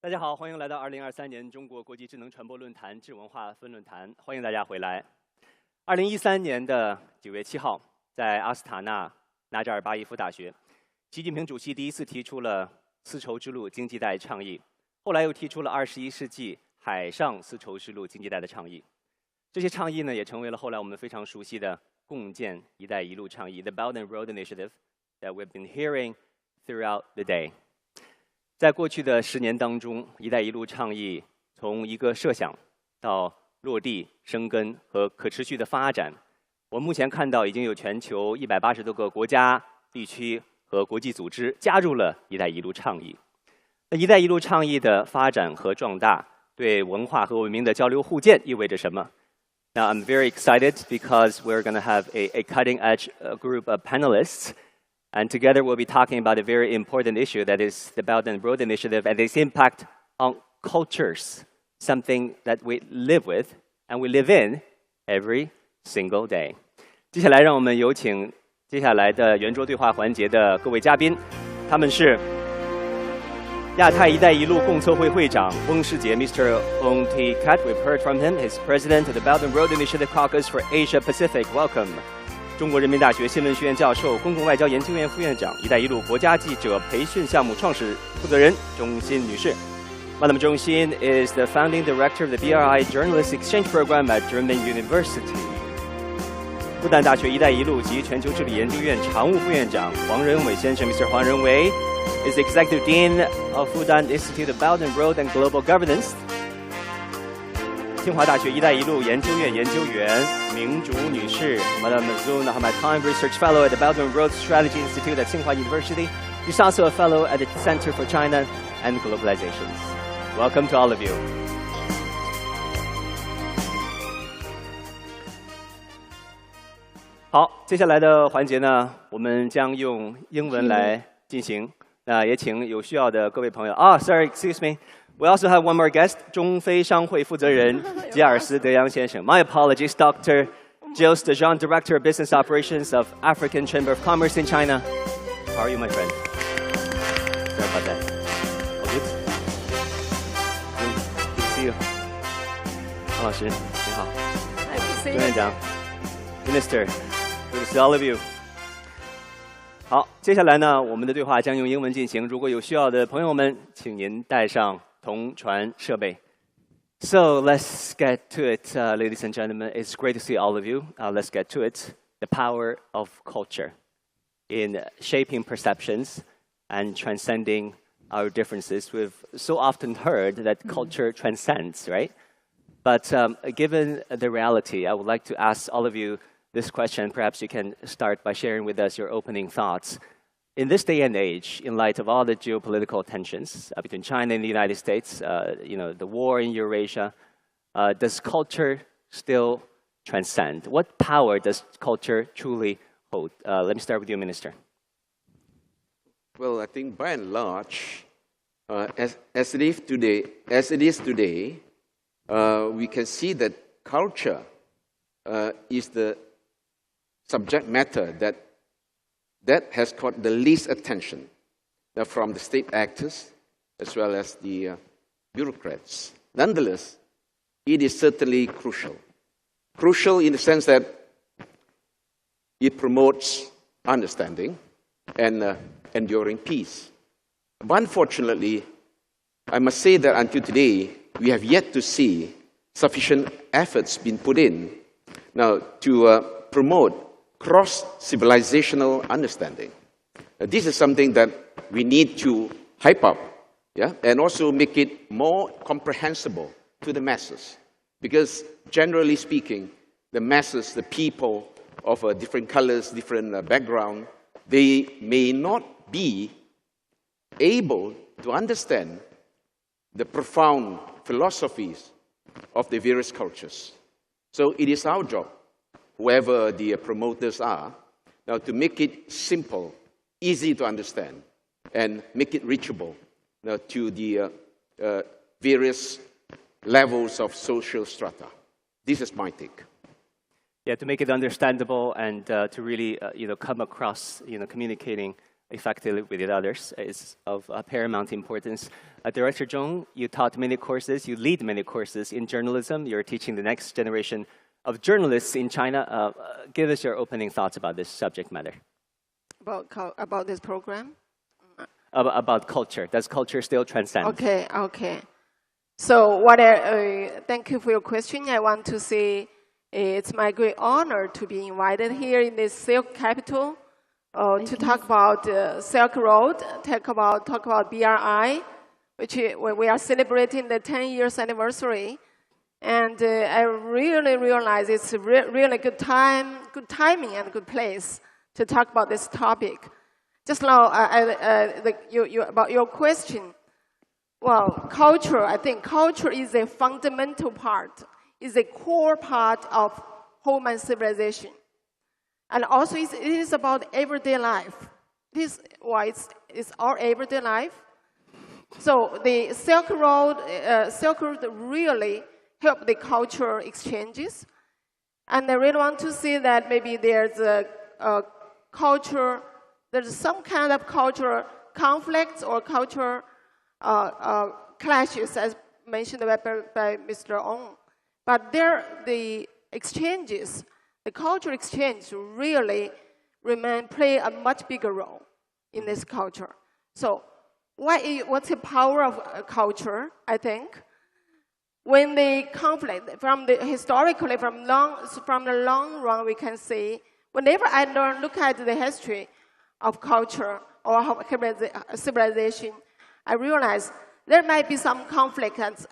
大家好，欢迎来到2023年中国国际智能传播论坛智文化分论坛，欢迎大家回来。2013年的9月7号，在阿斯塔纳纳扎尔巴耶夫大学，习近平主席第一次提出了丝绸之路经济带倡议，后来又提出了21世纪海上丝绸之路经济带的倡议。这些倡议呢，也成为了后来我们非常熟悉的共建“一带一路”倡议 （The Belt and Road Initiative） that we've been hearing throughout the day。在过去的10年当中，“一带一路”倡议从一个设想到落地、生根和可持续的发展，我们目前看到已经有全球180多个国家、地区和国际组织加入了“一带一路”倡议。那“一带一路”倡议的发展和壮大，对文化和文明的交流互鉴意味着什么？ Now, I'm very excited because we're going to have a cutting-edge group of panelists. And together we'll be talking about a very important issue that is the Belt and Road Initiative and its impact on cultures, something that we live with and we live in every single day. 接下来让我们有请接下来的圆桌对话环节的各位嘉宾，他们是亚太“一带一路”共策会会长翁世杰 Mr. Ong T. Kat. We've heard from him. He's president of the Belt and Road Initiative Caucus for Asia Pacific. Welcome. 中国人民大学新闻学院教授、公共外交研究院副院长、“一带一路”国家记者培训项目创始负责人钟欣女士。Madam Zhong Xin is the founding director of the BRI Journalist Exchange Program at German University. 复旦大学“一带一路”及全球治理研究院常务副院长黄仁伟先生 ，Mr. 黄仁伟 is the executive dean of Fudan Institute of Belt and Road and Global Governance. 清华大学“一带一路”研究院研究员明竹女士 ，Madam Zhu Nahmatime Research Fellow at the Belt and Road Strategy Institute at Tsinghua University. She's also a fellow at the Center for China and Globalization. Welcome to all of you. 好，接下来的环节呢，我们将用英文来进行。那也请有需要的各位朋友，sorry, excuse me. We also have one more guest, 中非商会负责人吉尔斯德扬先生。My apologies, Dr. Gilles Dejean, Director of Business Operations of African Chamber of Commerce in China. How are you, my friend? Sorry about that. All good? Good to see you. 王老师，你好。钟院长 ，Minister, good to see all of you. 好，接下来呢，我们的对话将用英文进行。如果有需要的朋友们，请您带上同传设备。So let's get to it, ladies and gentlemen. It's great to see all of you. Let's get to it. The power of culture in shaping perceptions and transcending our differences. We've so often heard that culture transcends, right? But given the reality, I would like to ask all of you this question. Perhaps you can start by sharing with us your opening thoughts. In this day and age, in light of all the geopolitical tensions between China and the United States, the war in Eurasia, does culture still transcend? What power does culture truly hold? Let me start with you, Minister. Well, I think by and large, as it is today, we can see that culture is the subject matter that has caught the least attention from the state actors as well as the bureaucrats. Nonetheless, it is certainly crucial. Crucial in the sense that it promotes understanding and enduring peace. But unfortunately, I must say that until today, we have yet to see sufficient efforts being put in now to promote cross-civilizational understanding. This is something that we need to hype up, and also make it more comprehensible to the masses. Because generally speaking, the masses, the people of different colors, different background, they may not be able to understand the profound philosophies of the various cultures. So it is our job, whoever the promoters are, now to make it simple, easy to understand, and make it reachable now to the various levels of social strata. This is my take. Yeah, to make it understandable and to really, come across, communicating effectively with others is of paramount importance. Director Zhong, you taught many courses, you lead many courses in journalism. You're teaching the next generation of journalists in China. Give us your opening thoughts about this subject matter. About this program? About culture. Does culture still transcend? Okay. So thank you for your question. I want to say it's my great honor to be invited here in this Silk capital to talk about Silk Road, talk about BRI, which we are celebrating the 10 years anniversary. And I really realize it's really good timing and good place to talk about this topic. Just now, about your question. Well, culture, I think culture is a fundamental part, is a core part of human civilization. And also, it is about everyday life. It's our everyday life. So the Silk Road really help the cultural exchanges. And I really want to see that maybe there's a culture, there's some kind of cultural conflicts or cultural clashes, as mentioned by Mr. Ong. But the exchanges, the cultural exchange really play a much bigger role in this culture. So what's the power of culture, I think? When the conflict, historically, from the long run, we can see, whenever I look at the history of culture or civilization, I realize there might be some conflicts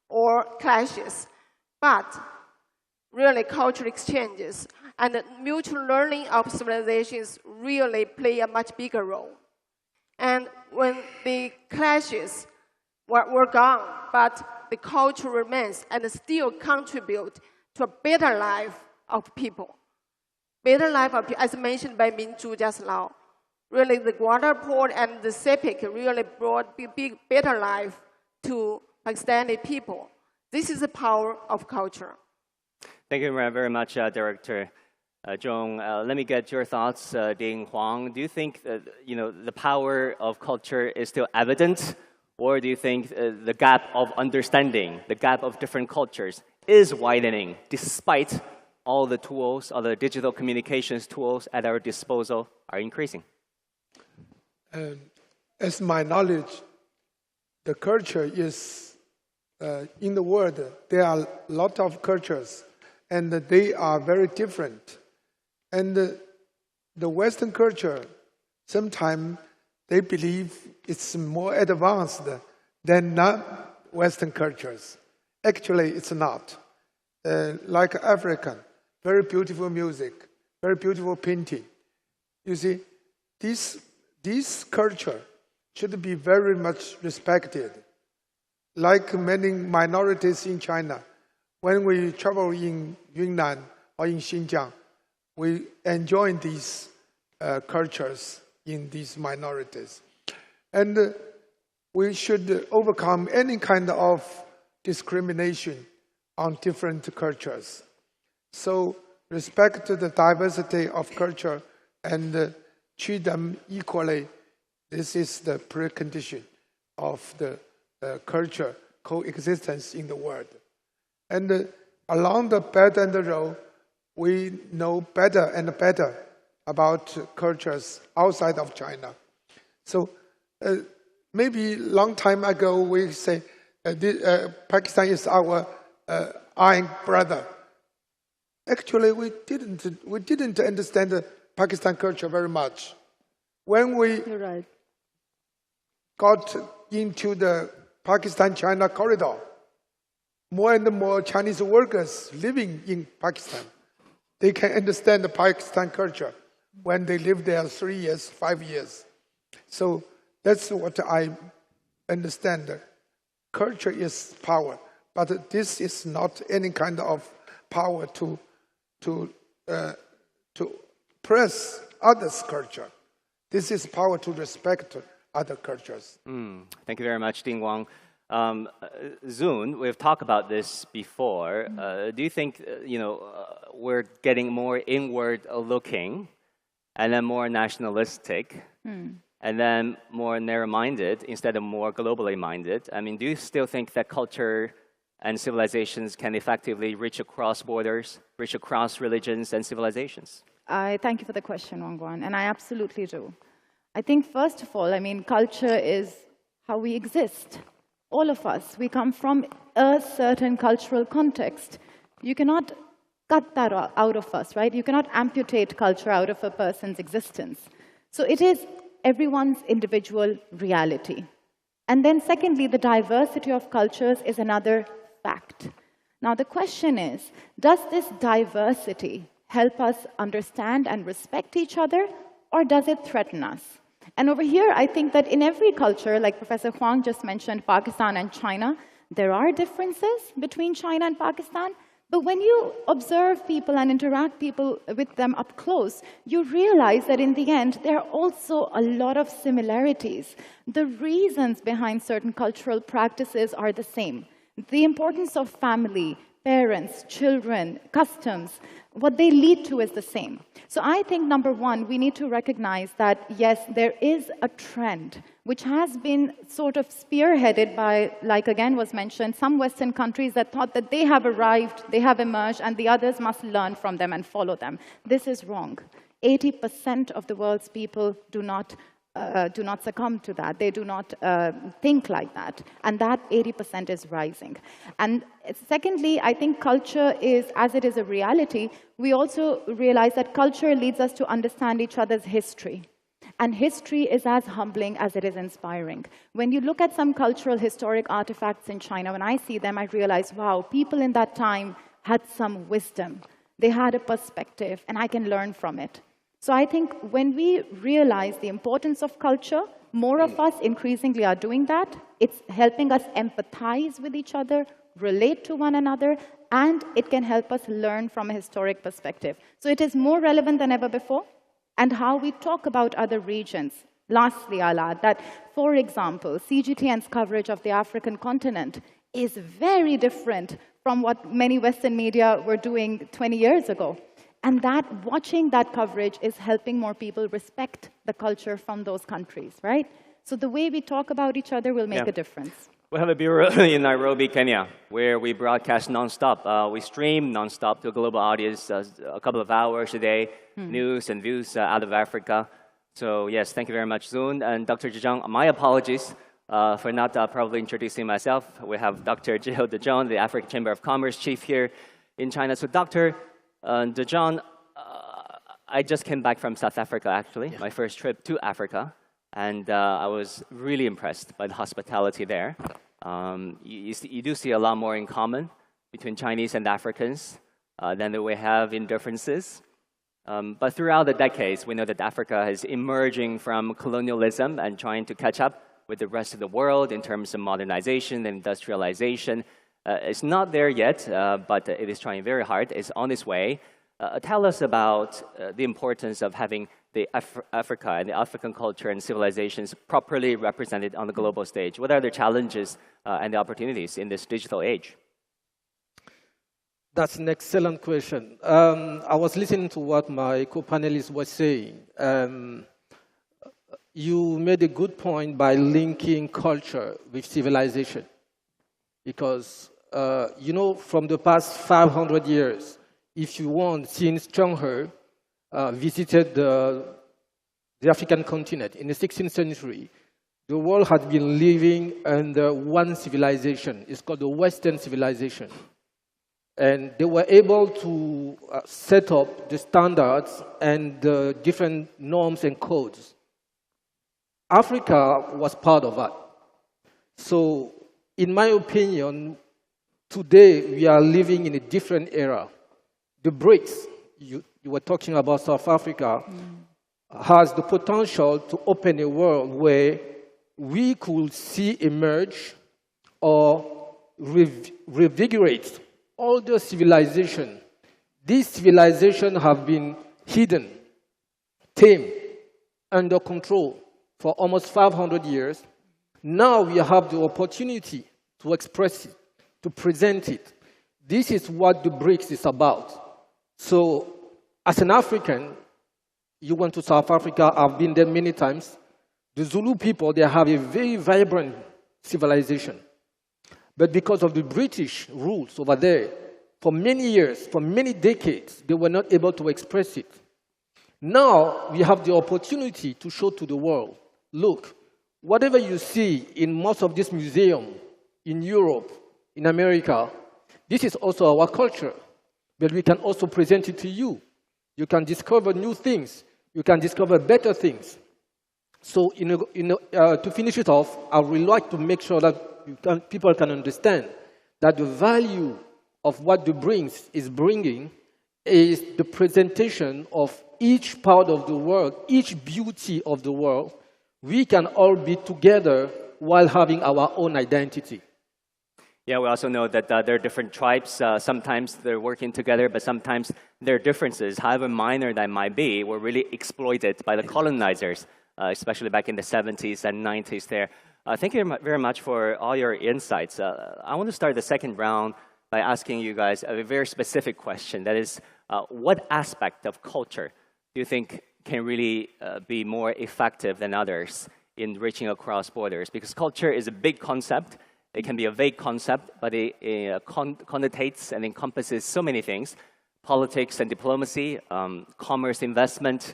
or clashes, but really cultural exchanges and the mutual learning of civilizations really play a much bigger role. And when the clashes were gone, but the culture remains and still contribute to a better life of people. Better life of people, as mentioned by Minzhu just now. Really, the water port and the CEPIC really brought better life to Pakistani people. This is the power of culture. Thank you very much, Director Zhong. Let me get your thoughts, Ding Huang. Do you think the power of culture is still evident? Or do you think the gap of understanding, the gap of different cultures is widening despite all the tools, all the digital communications tools at our disposal are increasing? As my knowledge, the culture is, in the world, there are a lot of cultures, and they are very different. And the Western culture, sometimes they believe it's more advanced than non-Western cultures. Actually, it's not. Like African, very beautiful music, very beautiful painting. You see, this culture should be very much respected. Like many minorities in China, when we travel in Yunnan or in Xinjiang, we enjoy these cultures in these minorities. And we should overcome any kind of discrimination on different cultures. So respect the diversity of culture and treat them equally. This is the precondition of the culture coexistence in the world. And along the Belt and the Road, we know better and better about cultures outside of China. So maybe long time ago we say Pakistan is our iron brother. Actually, we didn't understand the Pakistan culture very much. When we got into the Pakistan-China corridor, more and more Chinese workers living in Pakistan, they can understand the Pakistan culture when they live there 3 years, 5 years. So that's what I understand. Culture is power, but this is not any kind of power to press others' culture. This is power to respect other cultures. Thank you very much, Ding Wang. Zun, we've talked about this before. Do you think we're getting more inward looking and then more nationalistic, and then more narrow-minded instead of more globally minded. I mean, do you still think that culture and civilizations can effectively reach across borders, reach across religions and civilizations? I thank you for the question, Wang Guan, and I absolutely do. I think, first of all, I mean, culture is how we exist. All of us, we come from a certain cultural context. You cannot cut that out of us, right? You cannot amputate culture out of a person's existence. So it is everyone's individual reality. And then secondly, the diversity of cultures is another fact. Now the question is, does this diversity help us understand and respect each other, or does it threaten us? And over here, I think that in every culture, like Professor Huang just mentioned, Pakistan and China, there are differences between China and Pakistan. But when you observe people and interact with them up close, you realize that in the end, there are also a lot of similarities. The reasons behind certain cultural practices are the same. The importance of family, parents, children, customs, what they lead to is the same. So I think, number one, we need to recognize that, yes, there is a trend which has been sort of spearheaded by, like again was mentioned, some Western countries that thought that they have arrived, they have emerged, and the others must learn from them and follow them. This is wrong. 80% of the world's people do not succumb to that. They do not think like that. And that 80% is rising. And secondly, I think culture is, as it is a reality, we also realize that culture leads us to understand each other's history. And history is as humbling as it is inspiring. When you look at some cultural historic artifacts in China, when I see them, I realize, wow, people in that time had some wisdom. They had a perspective, and I can learn from it. So I think when we realize the importance of culture, more of us increasingly are doing that. It's helping us empathize with each other, relate to one another, and it can help us learn from a historic perspective. So it is more relevant than ever before. And how we talk about other regions. Lastly, I'll add that, for example, CGTN's coverage of the African continent is very different from what many Western media were doing 20 years ago. And that watching that coverage is helping more people respect the culture from those countries, right? So the way we talk about each other will make a difference. We have a bureau in Nairobi, Kenya, where we broadcast nonstop. We stream nonstop to a global audience, a couple of hours a day, news and views out of Africa. So yes, thank you very much, Zun. And Dr. Zhejiang, my apologies for not probably introducing myself. We have Dr. Jiho Dejiang, the African Chamber of Commerce chief here in China. So Dr. Dejiang, I just came back from South Africa, actually, my first trip to Africa. And I was really impressed by the hospitality there. You do see a lot more in common between Chinese and Africans than we have in differences. But throughout the decades, we know that Africa is emerging from colonialism and trying to catch up with the rest of the world in terms of modernization and industrialization. It's not there yet, but it is trying very hard. It's on its way. Tell us about the importance of having the Africa and the African culture and civilizations properly represented on the global stage. What are the challenges and the opportunities in this digital age? That's an excellent question. I was listening to what my co-panelists were saying. You made a good point by linking culture with civilization. Because, you know, from the past 500 years, if you want, since Zheng He visited the African continent in the 16th century, the world had been living under one civilization. It's called the Western civilization. And they were able to set up the standards and the different norms and codes. Africa was part of that. So, in my opinion, today we are living in a different era. The BRICS, you were talking about South Africa, has the potential to open a world where we could see emerge or revigorate all the civilization. These civilizations have been hidden, tamed, under control for almost 500 years. Now we have the opportunity to express it, to present it. This is what the BRICS is about. So, as an African, You went to South Africa, I've been there many times. The Zulu people, they have a very vibrant civilization. But because of the British rules over there, for many years, for many decades, they were not able to express it. Now, we have the opportunity to show to the world, look, whatever you see in most of this museum, in Europe, in America, this is also our culture. But we can also present it to you. You can discover new things. You can discover better things. So to finish it off, I would like to make sure that people can understand that the value of what the brings is bringing is the presentation of each part of the world, each beauty of the world. We can all be together while having our own identity. Yeah, we also know that there are different tribes. Sometimes they're working together, but sometimes their differences, however minor they might be, were really exploited by the colonizers, especially back in the 70s and 90s there. Thank you very much for all your insights. I want to start the second round by asking you guys a very specific question. That is, what aspect of culture do you think can really be more effective than others in reaching across borders? Because culture is a big concept. It can be a vague concept, but it connotates and encompasses so many things: politics and diplomacy, commerce, investment,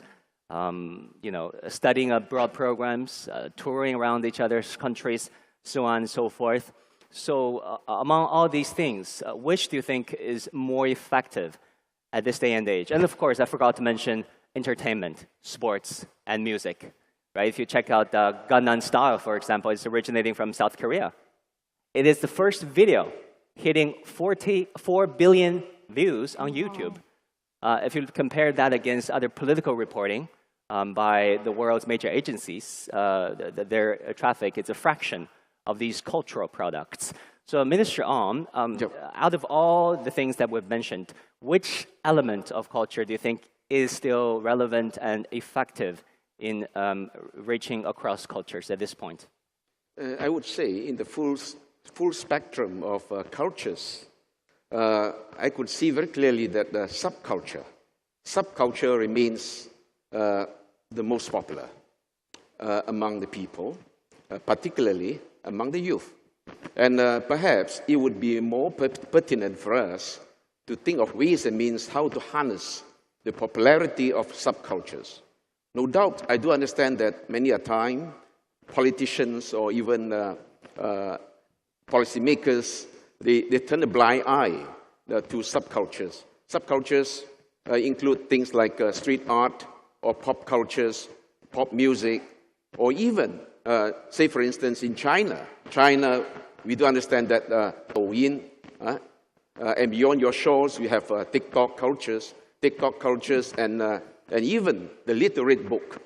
studying abroad programs, touring around each other's countries, so on and so forth. So among all these things, which do you think is more effective at this day and age? And of course, I forgot to mention entertainment, sports, and music. Right? If you check out Gangnam Style, for example, it's originating from South Korea. It is the first video hitting 44 billion views on YouTube. If you compare that against other political reporting by the world's major agencies, their traffic is a fraction of these cultural products. So, Minister Ong, out of all the things that we've mentioned, which element of culture do you think is still relevant and effective in reaching across cultures at this point? I would say in the full spectrum of cultures, I could see very clearly that the subculture remains the most popular among the people, particularly among the youth. And perhaps it would be more pertinent for us to think of ways and means how to harness the popularity of subcultures. No doubt, I do understand that many a time, politicians or even policymakers, they turn a blind eye to subcultures. Subcultures include things like street art or pop cultures, pop music, or even, say for instance, in China, we do understand that Douyin, and beyond your shores, we have TikTok cultures, and even the literate book,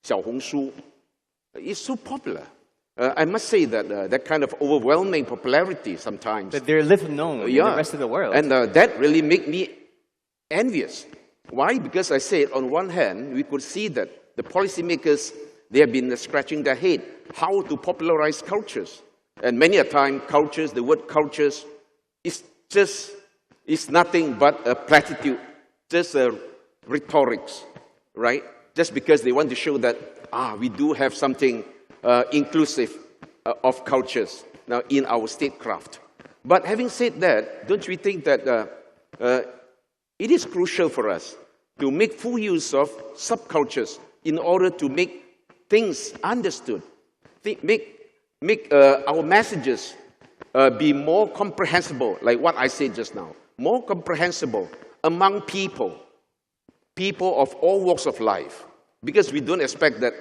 Xiaohongshu, is so popular. I must say that that kind of overwhelming popularity sometimes. But they're little known in the rest of the world. And that really makes me envious. Why? Because I said, on one hand, we could see that the policymakers, they have been scratching their head how to popularize cultures. And many a time, cultures, the word cultures, is nothing but a platitude, just a rhetorics, right? Just because they want to show that, we do have something inclusive of cultures now in our statecraft. But having said that, don't we think that it is crucial for us to make full use of subcultures in order to make things understood, make our messages be more comprehensible, like what I said just now, more comprehensible among people of all walks of life. Because we don't expect that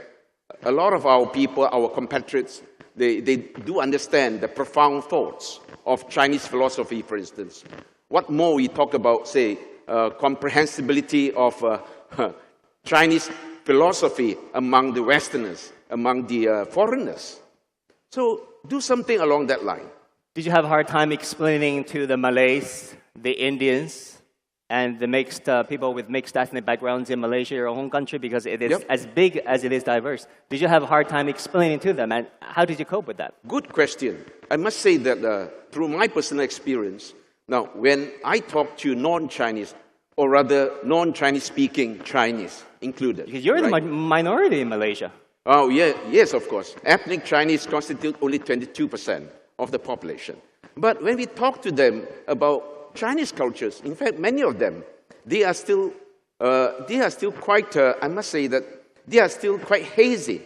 a lot of our people, our compatriots, they do understand the profound thoughts of Chinese philosophy, for instance. What more we talk about, say, comprehensibility of Chinese philosophy among the Westerners, among the foreigners. So do something along that line. Did you have a hard time explaining to the Malays, the Indians, and the mixed people with mixed ethnic backgrounds in Malaysia, your home country, because it is as big as it is diverse? Did you have a hard time explaining to them, and how did you cope with that? Good question. I must say that through my personal experience, now when I talk to non-Chinese, or rather non-Chinese speaking Chinese included. Because you're right? the minority in Malaysia. Oh, yeah, yes, of course. Ethnic Chinese constitute only 22% of the population. But when we talk to them about Chinese cultures, in fact, many of them, they are still quite, I must say that they are still quite hazy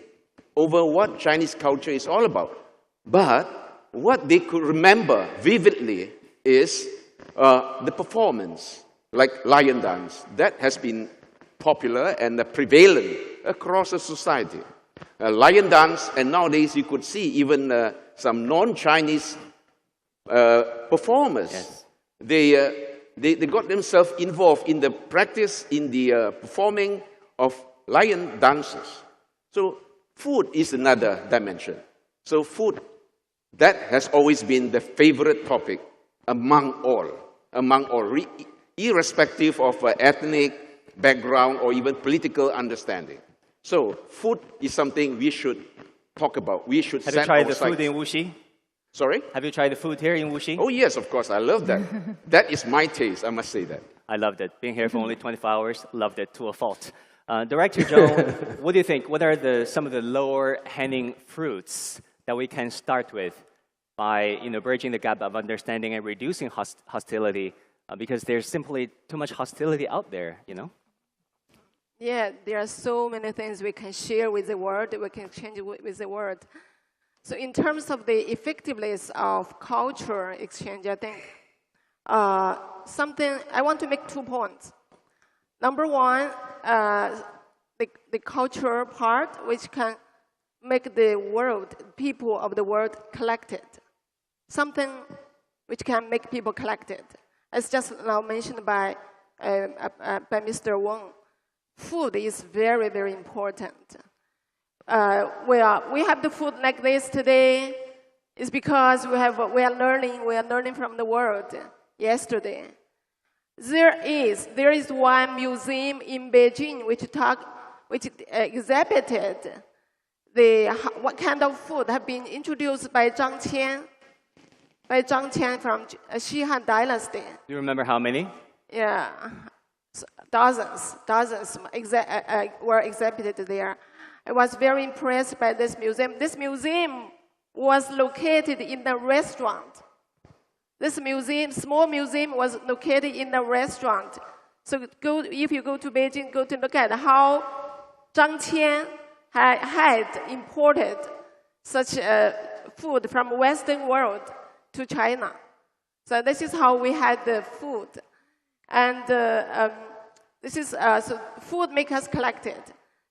over what Chinese culture is all about. But what they could remember vividly is the performance, like lion dance, that has been popular and prevalent across the society. Lion dance, and nowadays you could see even some non-Chinese performers. Yes. They got themselves involved in the practice, in the performing of lion dances. So food is another dimension. So food, that has always been the favorite topic among all, irrespective of ethnic background or even political understanding. So food is something we should talk about. We should Have you tried the food in Wuxi? Sorry? Have you tried the food here in Wuxi? Oh, yes, of course. I love that. That is my taste, I must say that. I loved it. Being here for only 24 hours, loved it to a fault. Director Joe, what do you think? What are some of the lower-hanging fruits that we can start with by bridging the gap of understanding and reducing hostility? Because there's simply too much hostility out there, Yeah, there are so many things we can share with the world, we can exchange with the world. So in terms of the effectiveness of culture exchange, I think I want to make 2 points. Number one, the culture part, which can make the world, people of the world collected. Something which can make people collected. As just now mentioned by Mr. Wang, food is very, very important. We have the food like this today is because we are learning from the world yesterday. There is one museum in Beijing which exhibited what kind of food have been introduced by Zhang Qian from Xihan Dynasty. Do you remember how many? Yeah, dozens were exhibited there. I was very impressed by this museum. This museum was located in a restaurant. This museum, small museum, was located in a restaurant. So if you go to Beijing, go to look at how Zhang Qian had imported such food from Western world to China. So this is how we had the food. And so food makes us collected.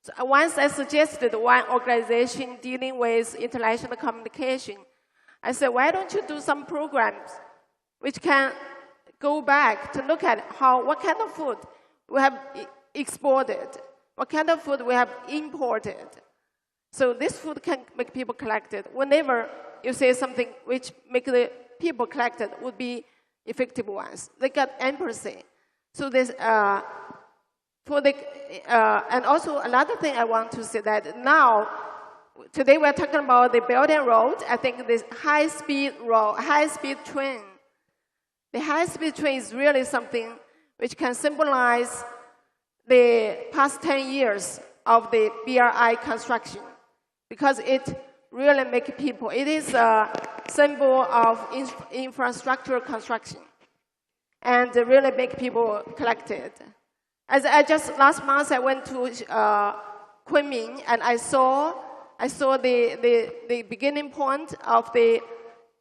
So once I suggested one organization dealing with international communication, I said, why don't you do some programs which can go back to look at what kind of food we have exported, what kind of food we have imported. So this food can make people collected. Whenever you say something which make the people collected would be effective ones. They got empathy. So this and also another thing I want to say that now, today we're talking about the Belt and Road. I think this high-speed train. The high-speed train is really something which can symbolize the past 10 years of the BRI construction, because it really makes people, it is a symbol of infrastructure construction and really make people collected. As last month I went to Kunming and I saw the beginning point of the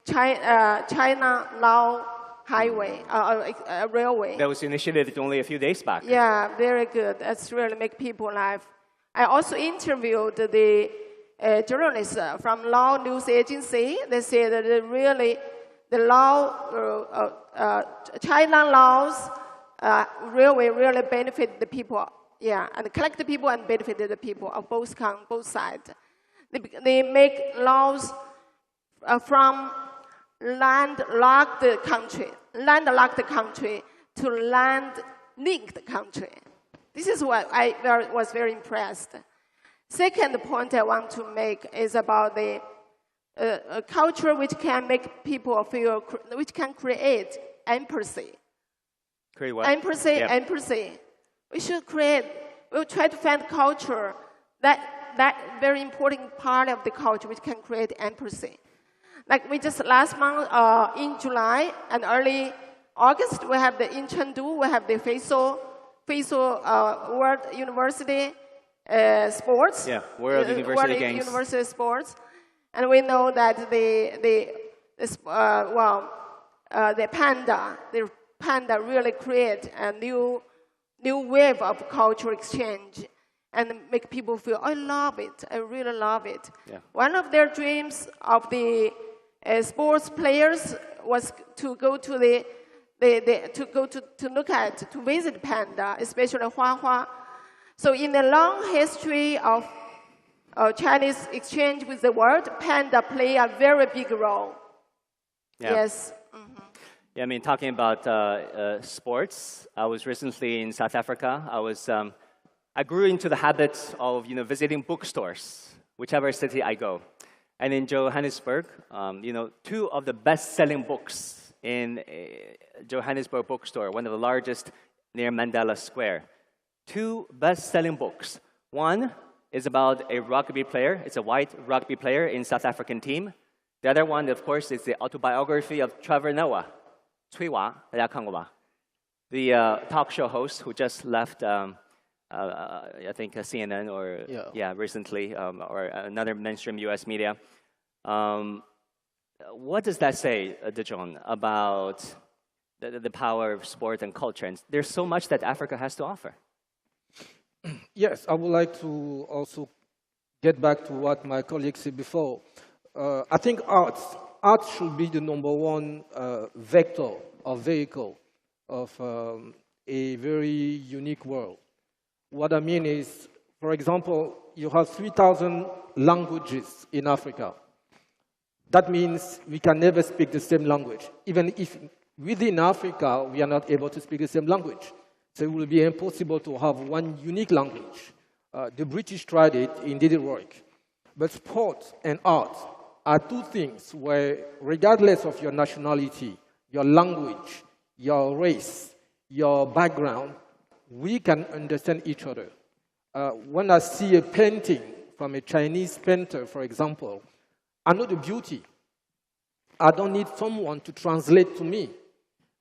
China-Lao highway, railway. That was initiated only a few days back. Yeah, very good. That's really make people laugh. I also interviewed the journalists from Lao News Agency. They said that really the China-Laos railway really benefited the people. Yeah, and collect the people and benefited the people of both sides. They make laws from landlocked country to land-linked country. This is what I was very impressed. Second point I want to make is about the culture which can make people feel, which can create empathy. Create what? Empathy, Yeah. empathy. We'll try to find culture, that very important part of the culture which can create empathy. Like we just last month, in July and early August, we have in Chengdu, we have the FASO World University Sports. Yeah, World University World Games. University Sports. And we know that the panda really create a new wave of cultural exchange and make people feel, I love it, I really love it. Yeah. One of their dreams of the sports players was to go to to visit panda, especially Hua. So in the long history of Chinese exchange with the world, panda play a very big role. Yeah. Yes. Yeah, I mean, talking about sports, I was recently in South Africa. I grew into the habit of visiting bookstores, whichever city I go. And in Johannesburg, two of the best-selling books in Johannesburg bookstore, one of the largest near Mandela Square. Two best-selling books. One is about a rugby player. It's a white rugby player in South African team. The other one, of course, is the autobiography of Trevor Noah, 崔娃，大家看过吧? The talk show host who just left, I think CNN or recently, or another mainstream U.S. media. What does that say, De Jong, about the power of sport and culture? And there's so much that Africa has to offer. Yes, I would like to also get back to what my colleague said before. I think art should be the number one vector or vehicle of a very unique world. What I mean is, for example, you have 3,000 languages in Africa. That means we can never speak the same language, even if within Africa we are not able to speak the same language. So it will be impossible to have one unique language. The British tried it, it didn't work. But sport and art are two things where, regardless of your nationality, your language, your race, your background, we can understand each other. When I see a painting from a Chinese painter, for example, I know the beauty. I don't need someone to translate to me.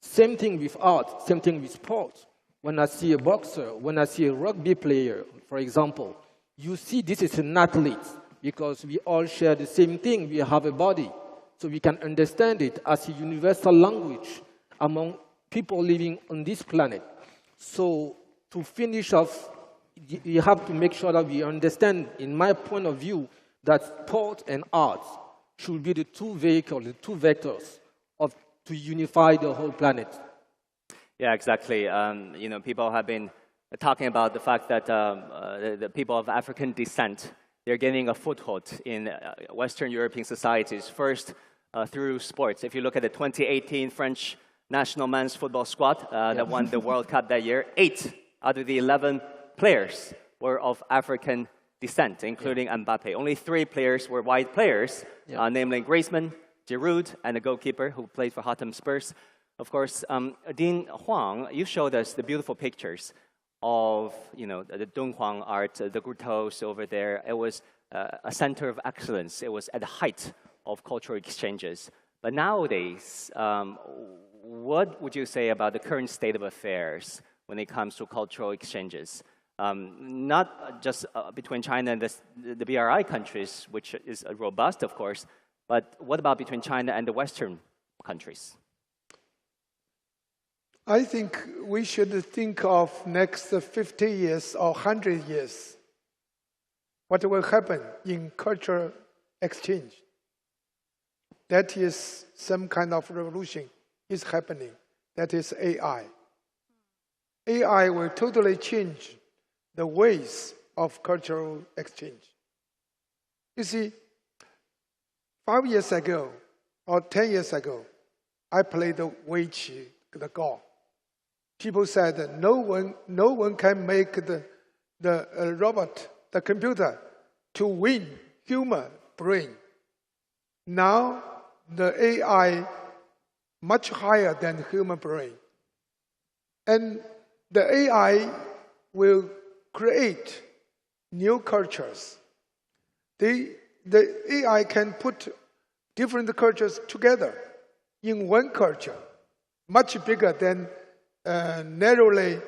Same thing with art, same thing with sport. When I see a boxer, when I see a rugby player, for example, you see this is an athlete because we all share the same thing. We have a body. So we can understand it as a universal language among people living on this planet. So to finish off, you have to make sure that we understand, in my point of view, that sport and art should be the two vehicles, the two vectors to unify the whole planet. Yeah, exactly. People have been talking about the fact that the people of African descent, they're gaining a foothold in Western European societies, first through sports. If you look at the 2018 French national men's football squad that won the World Cup that year, 8 out of the 11 players were of African descent, including Mbappe. Only 3 players were white players, namely Griezmann, Giroud, and the goalkeeper who played for Tottenham Spurs. Of course, Dean Huang, you showed us the beautiful pictures of the Dunhuang art, the grottos over there. It was a center of excellence. It was at the height of cultural exchanges. But nowadays, what would you say about the current state of affairs when it comes to cultural exchanges? Not just between China and the BRI countries, which is robust, of course, but what about between China and the Western countries? I think we should think of next 50 years or 100 years. What will happen in cultural exchange? That is some kind of revolution is happening. That is AI. AI will totally change the ways of cultural exchange. You see, 5 years ago or 10 years ago, I played the Wuxi, the Go. People said that no one can make the robot, the computer, to win human brain. Now, the AI much higher than human brain. And the AI will create new cultures. The AI can put different cultures together in one culture, much bigger than narrowly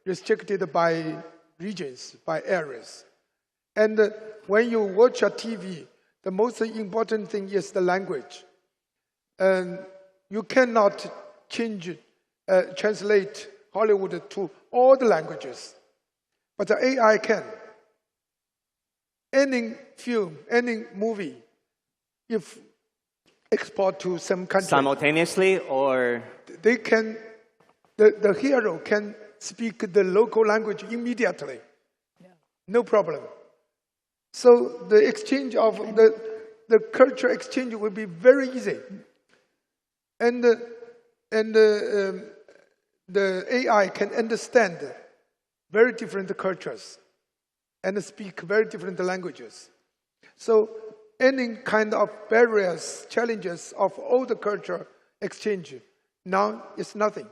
restricted by regions, by areas. And when you watch a TV, the most important thing is the language. And you cannot translate Hollywood to all the languages, but the AI can. Any film, any movie, if export to some country, simultaneously, or they can, the hero can speak the local language immediately. No problem. So the exchange of the culture exchange will be very easy. And the AI can understand very different cultures and speak very different languages. So any kind of barriers, challenges of all the culture exchange now is nothing.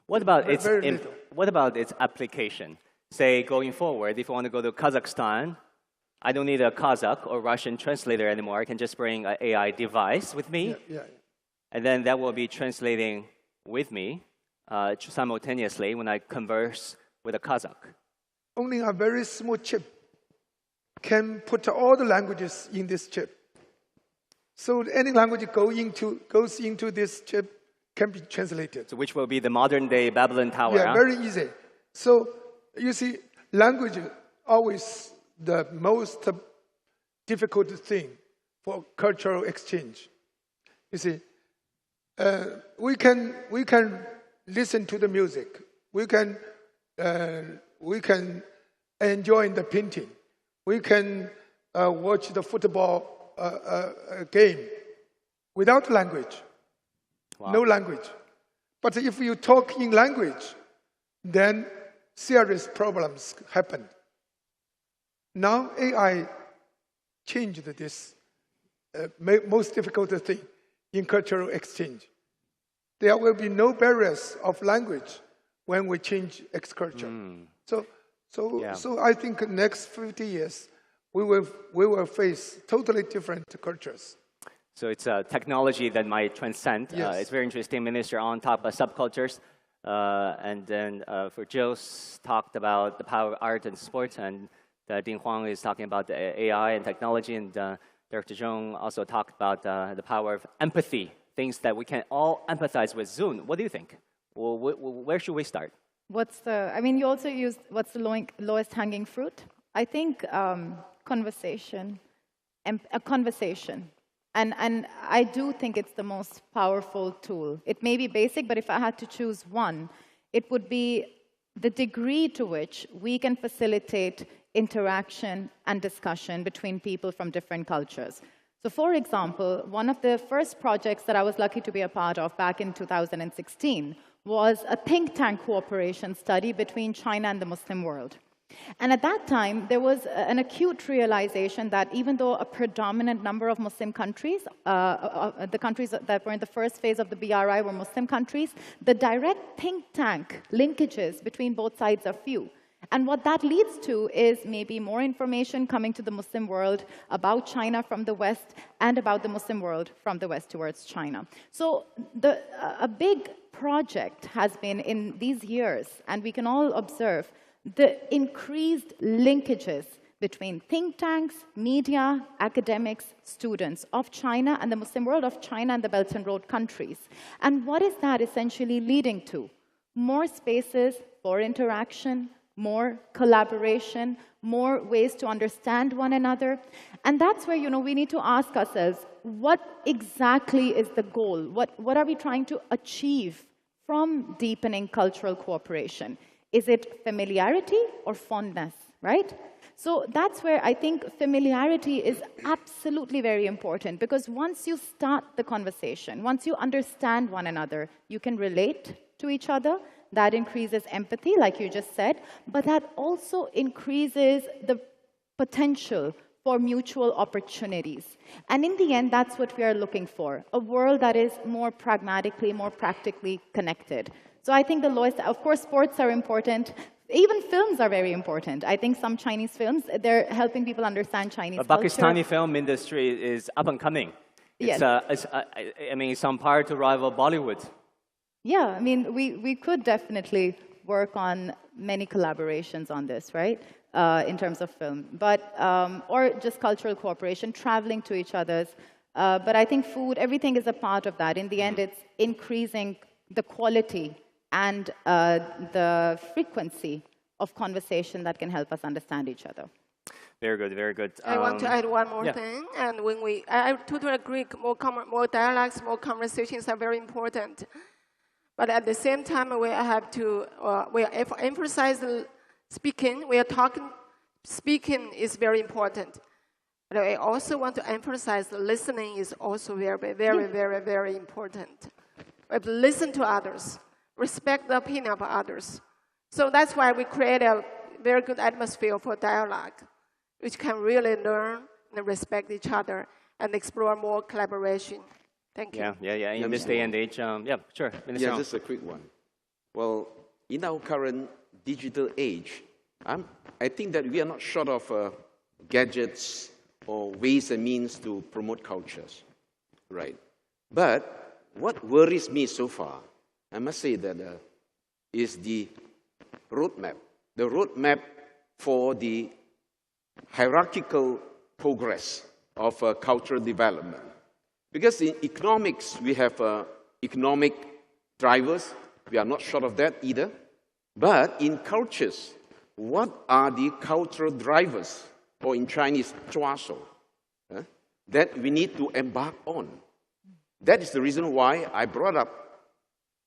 what about Very little. what about its application? Say, going forward, if I want to go to Kazakhstan, I don't need a Kazakh or Russian translator anymore. I can just bring an AI device with me, and then that will be translating with me simultaneously when I converse with a Kazakh. Only a very small chip can put all the languages in this chip. So any language goes into this chip can be translated. So which will be the modern-day Babylon Tower. Yeah, huh? very easy. So you see, language always the most difficult thing for cultural exchange. You see, we can listen to the music. We can enjoy the painting. We can watch the football game without language. Wow. No language. But if you talk in language, then serious problems happen. Now AI changed this most difficult thing in cultural exchange. There will be no barriers of language when we change X culture. So I think next 50 years we will face totally different cultures. So it's a technology that might transcend. Yes. It's very interesting, Minister, on top of subcultures. And then for Jill's talked about the power of art and sports, and Ding Huang is talking about the AI and technology, and Dr. Zhong also talked about the power of empathy, things that we can all empathize with. Zun, what do you think? Well, where should we start? You also used what's the lowest hanging fruit? I think conversation, a conversation. And I do think it's the most powerful tool. It may be basic, but if I had to choose one, it would be the degree to which we can facilitate interaction and discussion between people from different cultures. So for example, one of the first projects that I was lucky to be a part of back in 2016 was a think tank cooperation study between China and the Muslim world. And at that time, there was an acute realization that even though a predominant number of Muslim countries, the countries that were in the first phase of the BRI were Muslim countries, the direct think tank linkages between both sides are few. And what that leads to is maybe more information coming to the Muslim world about China from the West and about the Muslim world from the West towards China. So a big project has been in these years, and we can all observe the increased linkages between think tanks, media, academics, students of China and the Muslim world, of China and the Belt and Road countries. And what is that essentially leading to? More spaces for interaction, more collaboration, more ways to understand one another. And that's where, we need to ask ourselves, what exactly is the goal? What are we trying to achieve from deepening cultural cooperation? Is it familiarity or fondness, right? So that's where I think familiarity is absolutely very important, because once you start the conversation, once you understand one another, you can relate to each other. That increases empathy, like you just said, but that also increases the potential for mutual opportunities. And in the end, that's what we are looking for, a world that is more pragmatically, more practically connected. So I think the lowest, of course, sports are important. Even films are very important. I think some Chinese films, they're helping people understand Chinese culture. The Pakistani film industry is up and coming. Yes. I mean, it's on par to rival Bollywood. Yeah, I mean, we could definitely work on many collaborations on this, right? In terms of film, but or just cultural cooperation, traveling to each other's. But I think food, everything is a part of that. In the end, it's increasing the quality and the frequency of conversation that can help us understand each other. Very good, very good. I want to add one more thing, and I totally agree. More dialogues, more conversations are very important. But at the same time, we have to emphasize speaking. We are talking. Speaking is very important. But I also want to emphasize listening is also very important. We have to listen to others, respect the opinion of others. So that's why we create a very good atmosphere for dialogue, which can really learn and respect each other and explore more collaboration. Thank you. Yeah. In this day and age, yeah, sure. Minister just a quick one. Well, in our current digital age, I think that we are not short of gadgets or ways and means to promote cultures, right? But what worries me so far, I must say that is the roadmap for the hierarchical progress of cultural development. Because in economics, we have economic drivers. We are not short of that either. But in cultures, what are the cultural drivers, or in Chinese, 抓手, that we need to embark on? That is the reason why I brought up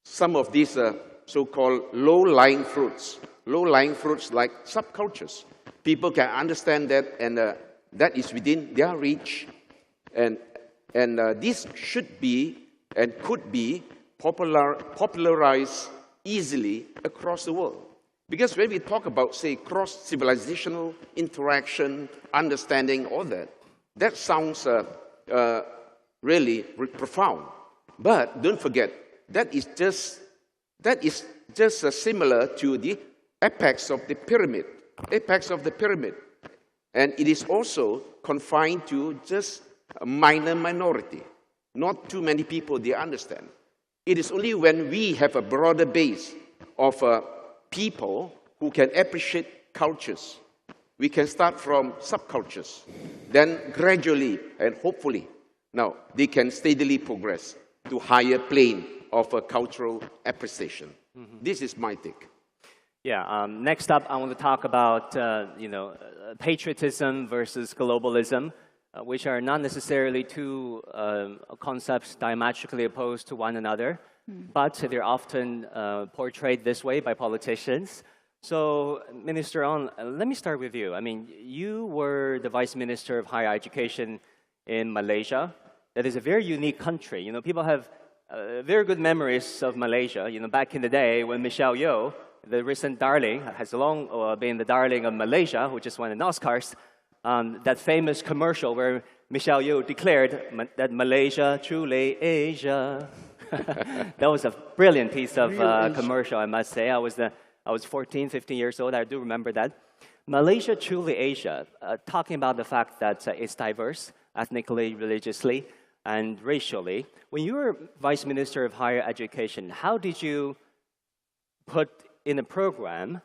some of these so-called low-lying fruits like subcultures. People can understand that, and that is within their reach. And this should be and could be popularized easily across the world. Because when we talk about, say, cross-civilizational interaction, understanding, all that, that sounds really profound. But don't forget, that is just similar to the apex of the pyramid. And it is also confined to just a minor minority. Not too many people, they understand. It is only when we have a broader base of people who can appreciate cultures. We can start from subcultures. Then gradually and hopefully, now they can steadily progress to higher plane of cultural appreciation. This is my take. Yeah. Next up, I want to talk about patriotism versus globalism, which are not necessarily two concepts diametrically opposed to one another, but they're often portrayed this way by politicians. So, Minister Ong, let me start with you. I mean, you were the Vice Minister of Higher Education in Malaysia. That is a very unique country. You know, people have very good memories of Malaysia. You know, back in the day when Michelle Yeoh, the recent darling, has long been the darling of Malaysia, who just won an Oscars, that famous commercial where Michelle Yeoh declared that Malaysia truly Asia. That was a brilliant piece of commercial, I must say. I was 14, 15 years old. I do remember that. Malaysia truly Asia, talking about the fact that it's diverse, ethnically, religiously, and racially. When you were Vice Minister of Higher Education, how did you put in a program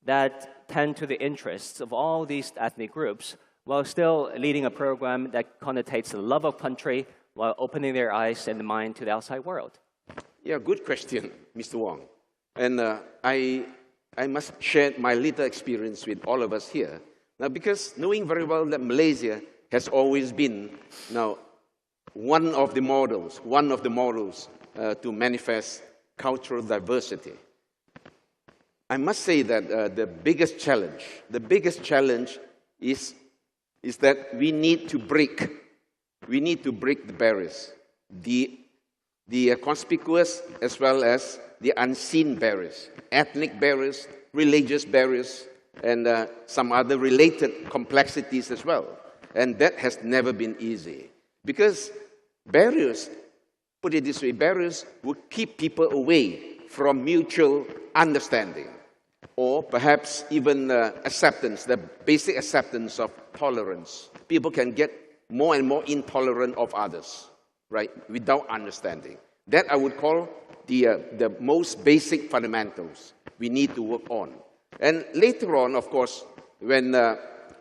that tend to the interests of all these ethnic groups while still leading a program that connotates the love of country while opening their eyes and mind to the outside world? Yeah, good question, Mr. Wang. And I must share my little experience with all of us here. Now, because knowing very well that Malaysia has always been now one of the models to manifest cultural diversity. I must say that the biggest challenge is that we need to break the barriers, the conspicuous as well as the unseen barriers, ethnic barriers, religious barriers, and some other related complexities as well. And that has never been easy. Because barriers, put it this way, barriers would keep people away from mutual understanding, or perhaps even acceptance, the basic acceptance of tolerance. People can get more and more intolerant of others, right, without understanding. That I would call the most basic fundamentals we need to work on. And later on, of course, when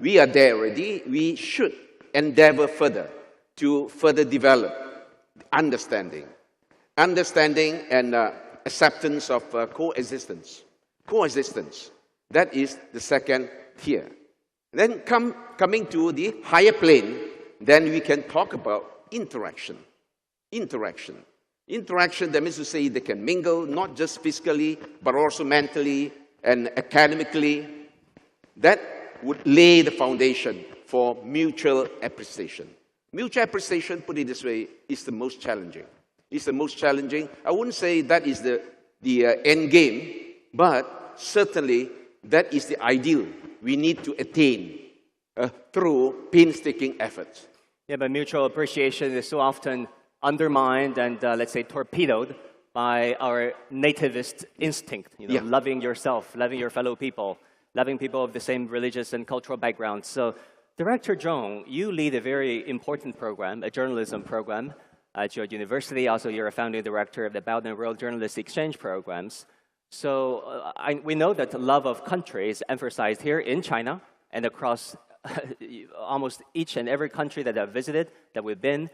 we are there already, we should endeavor further to further develop understanding. Understanding and acceptance of coexistence. Coexistence. That is the second tier. Then coming to the higher plane, then we can talk about interaction. Interaction. Interaction, that means to say they can mingle, not just physically, but also mentally and academically. That would lay the foundation for mutual appreciation. Mutual appreciation, put it this way, is the most challenging. It's the most challenging. I wouldn't say that is the end game, but certainly that is the ideal we need to attain through painstaking efforts. Yeah, but mutual appreciation is so often undermined and, let's say, torpedoed by our nativist instinct, loving yourself, loving your fellow people, loving people of the same religious and cultural background. So, Director Zhong, you lead a very important program, a journalism program at your university. Also, you're a founding director of the Belt and Road Journalist Exchange programs. So, we know that the love of country is emphasized here in China and across almost each and every country that I've visited, that we've been.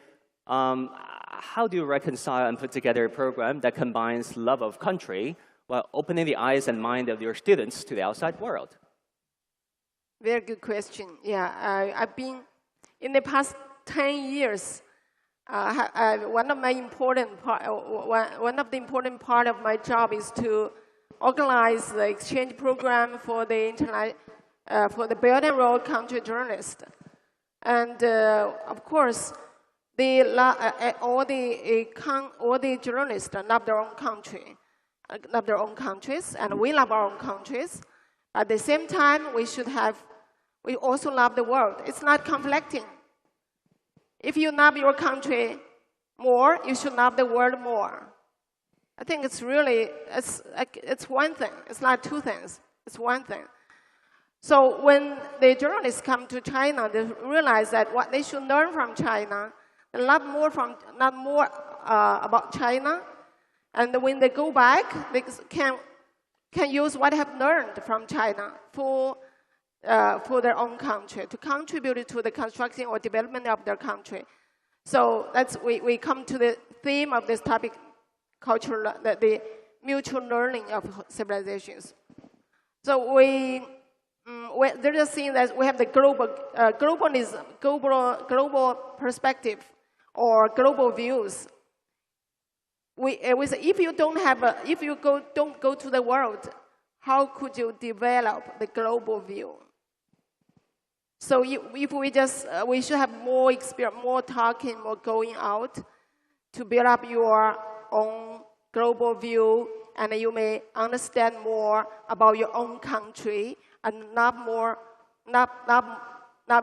How do you reconcile and put together a program that combines love of country while opening the eyes and mind of your students to the outside world? Very good question. Yeah, I've been, in the past 10 years, one of the important part of my job is to organize the exchange program for the Belt and Road country journalists. And of course, all the journalists love their own country, love their own countries, and we love our own countries. At the same time, we also love the world. It's not conflicting. If you love your country more, you should love the world more. I think it's really, it's one thing. It's not two things. It's one thing. So when the journalists come to China, they realize that what they should learn from China, they love more about China. And when they go back, they can use what they have learned from China for their own country, to contribute to the construction or development of their country. So we come to the theme of this topic, the mutual learning of civilizations. So there's a thing that we have the global perspective or global views. If you don't go to the world, how could you develop the global view? So if we should have more experience, more talking, more going out to build up your own global view, and you may understand more about your own country and love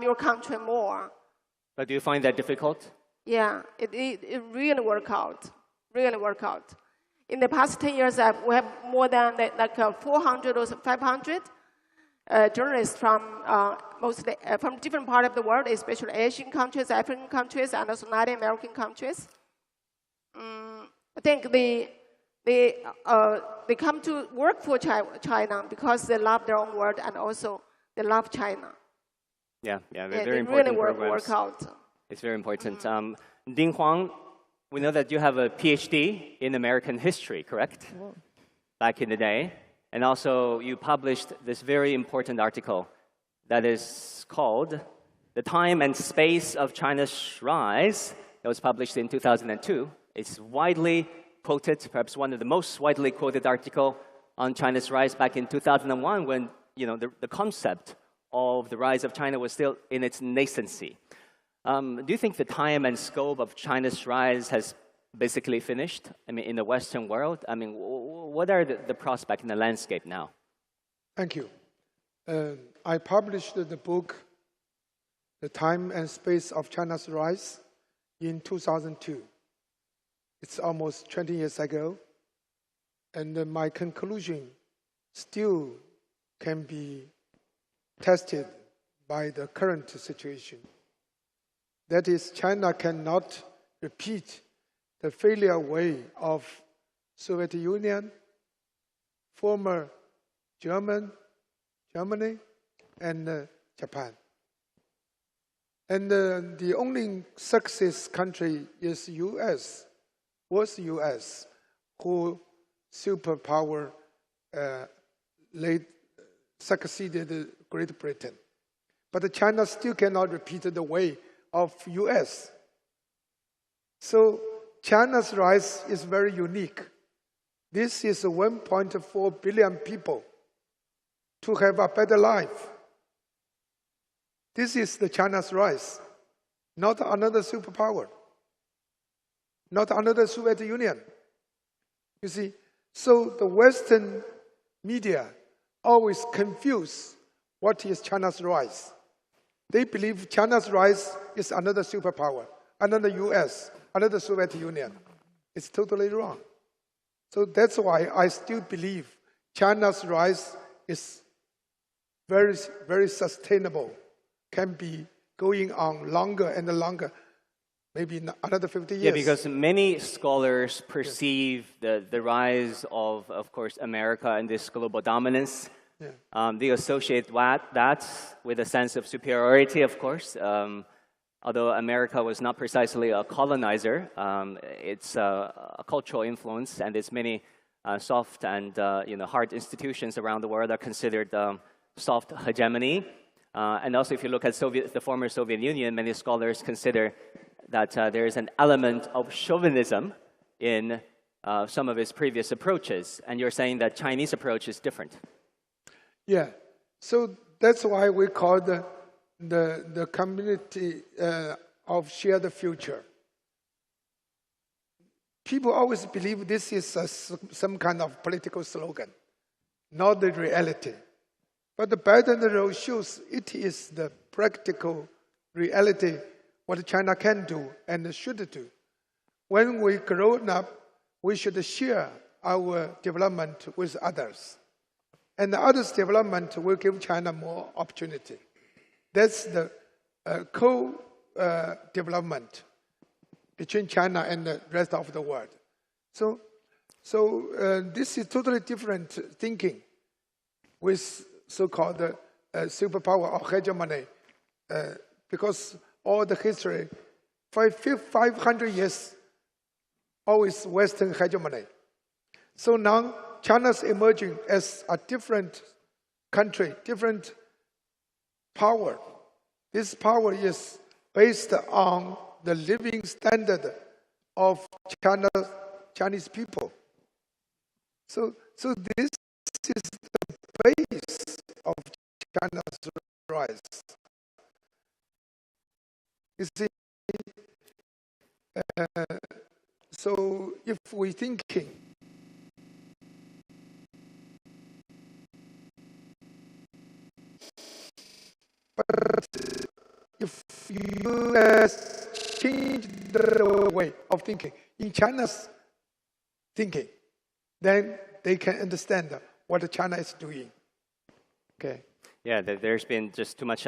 your country more. But do you find that difficult? Yeah, it really work out. Really work out. In the past 10 years, we have more than 400 or 500 journalists from mostly from different parts of the world, especially Asian countries, African countries, and also Latin American countries. I think they come to work for China because they love their own world and also they love China. Yeah, very important really programs. work out. It's very important. Ding Huang, we know that you have a PhD in American history, correct? Whoa. Back in the day. And also you published this very important article that is called The Time and Space of China's Rise. That was published in 2002. It's widely quoted, perhaps one of the most widely quoted article on China's rise back in 2001 when the concept of the rise of China was still in its nascency. Do you think the time and scope of China's rise has basically finished? I mean, in the Western world? I mean, what are the prospects in the landscape now? Thank you. I published the book the time and space of China's rise in 2002. It's almost 20 years ago, and my conclusion still can be tested by the current situation. That is, China cannot repeat the failure way of Soviet Union, former Germany, and Japan. And the only success country is US, was US, who superpower succeeded Great Britain. But China still cannot repeat the way of US. So China's rise is very unique. This is 1.4 billion people to have a better life. This is the China's rise, not another superpower, not another Soviet Union. You see, so the Western media always confuse what is China's rise. They believe China's rise is another superpower, another US, another Soviet Union. It's totally wrong. So that's why I still believe China's rise is very, very sustainable, can be going on longer and longer, maybe another 50 years. Yeah, because many scholars perceive the rise of course, America and this global dominance. Yeah. They associate that with a sense of superiority, of course. Although America was not precisely a colonizer, it's a cultural influence, and its many soft and hard institutions around the world are considered soft hegemony. And also, if you look at the former Soviet Union, many scholars consider that there is an element of chauvinism in some of its previous approaches. And you're saying that Chinese approach is different. Yeah, so that's why we call the community of shared future. People always believe this is some kind of political slogan, not the reality. But the Belt and Road shows it is the practical reality, what China can do and should do. When we grow up, we should share our development with others. And the others' development will give China more opportunity. That's the co-development between China and the rest of the world. So this is totally different thinking with so-called superpower or hegemony, because all the history, for 500 years, always Western hegemony. So now China's emerging as a different country, different power. This power is based on the living standard of Chinese people. So this is the base of China's rise. You see, so if we're thinking but if you change the way of thinking in China's thinking, then they can understand what China is doing. Okay. Yeah, there's been just too much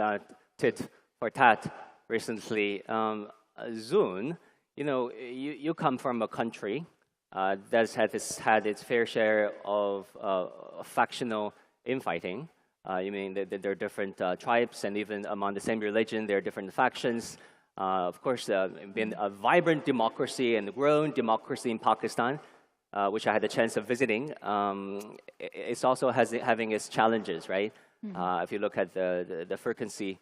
tit for tat recently. Zun, you come from a country that's had its fair share of factional infighting. You mean that there are different tribes, and even among the same religion, there are different factions. Of course, been a vibrant democracy and growing democracy in Pakistan, which I had the chance of visiting. It's also having its challenges, right? Mm-hmm. If you look at the frequency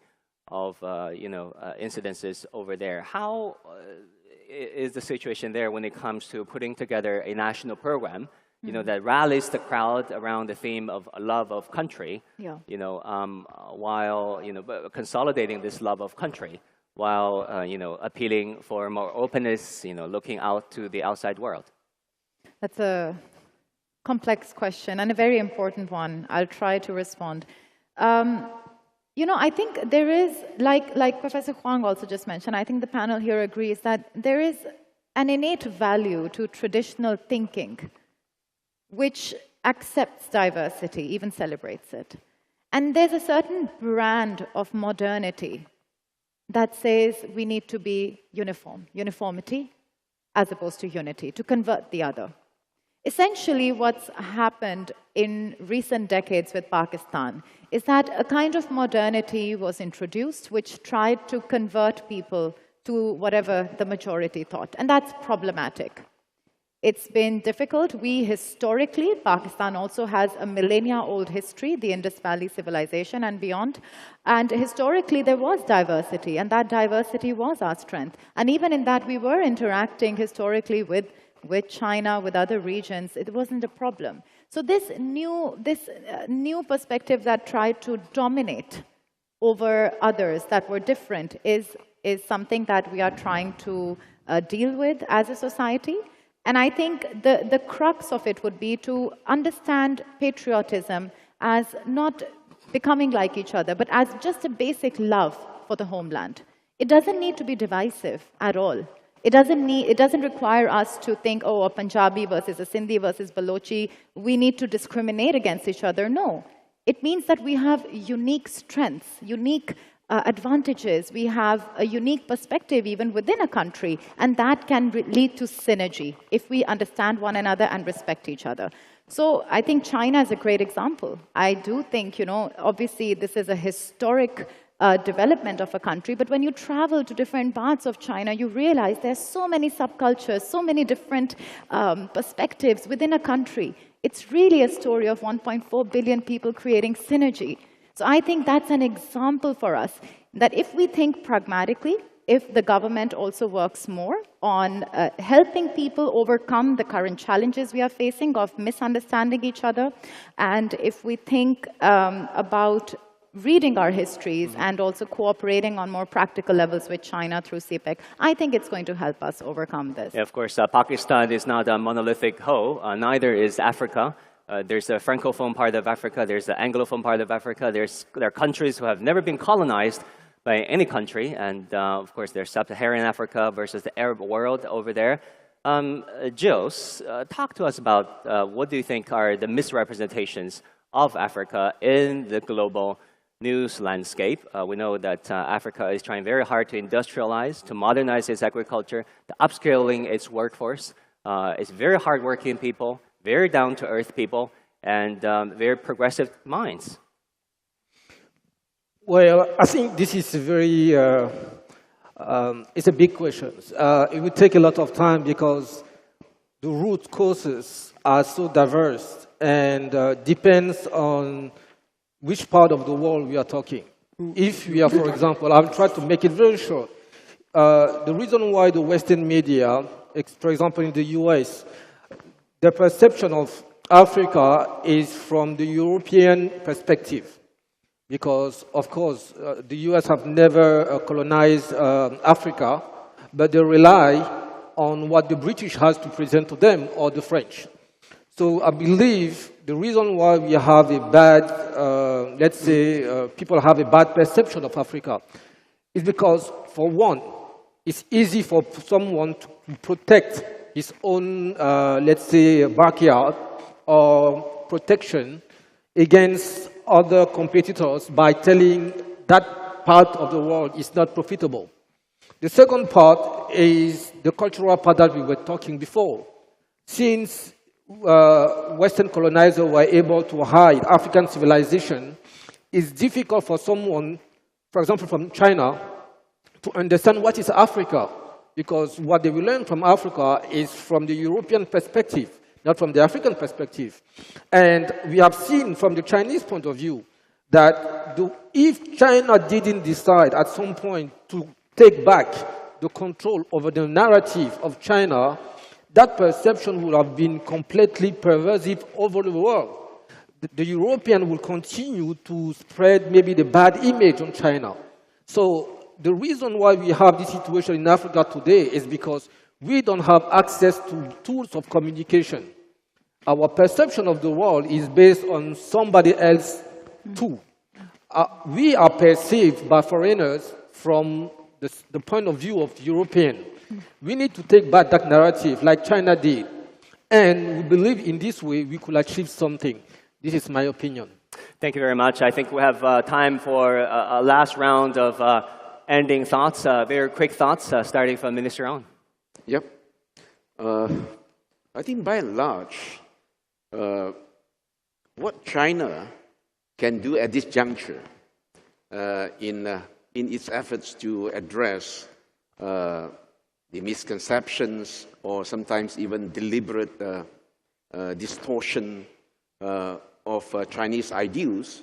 of incidences over there, how is the situation there when it comes to putting together a national program? That rallies the crowd around the theme of love of country, while, consolidating this love of country, while, appealing for more openness, looking out to the outside world? That's a complex question and a very important one. I'll try to respond. You know, I think there is, like Professor Huang also just mentioned, I think the panel here agrees that there is an innate value to traditional thinking, which accepts diversity, even celebrates it. And there's a certain brand of modernity that says we need to be uniform, uniformity, as opposed to unity, to convert the other. Essentially, what's happened in recent decades with Pakistan is that a kind of modernity was introduced which tried to convert people to whatever the majority thought, and that's problematic. It's been difficult. We historically, Pakistan also has a millennia-old history, the Indus Valley civilization and beyond. And historically, there was diversity, and that diversity was our strength. And even in that, we were interacting historically with China, with other regions. It wasn't a problem. So this new perspective that tried to dominate over others that were different is something that we are trying to deal with as a society. And I think the crux of it would be to understand patriotism as not becoming like each other, but as just a basic love for the homeland. It doesn't need to be divisive at all. It doesn't require us to think, oh, a Punjabi versus a Sindhi versus Balochi, we need to discriminate against each other. No. It means that we have unique strengths, unique advantages. We have a unique perspective even within a country, and that can lead to synergy if we understand one another and respect each other. So I think China is a great example. I do think, you know, obviously this is a historic development of a country, but when you travel to different parts of China, you realize there's so many subcultures, so many different perspectives within a country. It's really a story of 1.4 billion people creating synergy. So I think that's an example for us, that if we think pragmatically, if the government also works more on helping people overcome the current challenges we are facing of misunderstanding each other, and if we think about reading our histories and also cooperating on more practical levels with China through CPEC, I think it's going to help us overcome this. Yeah, of course, Pakistan is not a monolithic whole, neither is Africa. There's a Francophone part of Africa, there's the Anglophone part of Africa, there are countries who have never been colonized by any country, and of course there's Sub-Saharan Africa versus the Arab world over there. Gilles, talk to us about what do you think are the misrepresentations of Africa in the global news landscape. We know that Africa is trying very hard to industrialize, to modernize its agriculture, to upscaling its workforce. It's very hardworking people, very down-to-earth people, and very progressive minds. Well, I think this is a very, it's a big question. It will take a lot of time because the root causes are so diverse and depends on which part of the world we are talking. If we are, for example, I'll try to make it very short. The reason why the Western media, for example in the US, the perception of Africa is from the European perspective. Because, of course, the US have never colonized Africa, but they rely on what the British has to present to them or the French. So I believe the reason why we have a bad, let's say, people have a bad perception of Africa is because, for one, it's easy for someone to protect his own, let's say, backyard or protection against other competitors by telling that part of the world is not profitable. The second part is the cultural part that we were talking before. Since Western colonizers were able to hide African civilization, it's difficult for someone, for example from China, to understand what is Africa, because what they will learn from Africa is from the European perspective, not from the African perspective. And we have seen from the Chinese point of view that if China didn't decide at some point to take back the control over the narrative of China, that perception would have been completely pervasive over the world. The European will continue to spread maybe the bad image on China. So the reason why we have this situation in Africa today is because we don't have access to tools of communication. Our perception of the world is based on somebody else's tool. we are perceived by foreigners from the point of view of European. We need to take back that narrative like China did. And we believe in this way we could achieve something. This is my opinion. Thank you very much. I think we have time for a last round of ending thoughts, very quick thoughts, starting from Minister Ong. Yep. I think by and large, what China can do at this juncture in its efforts to address the misconceptions or sometimes even deliberate distortion of Chinese ideals,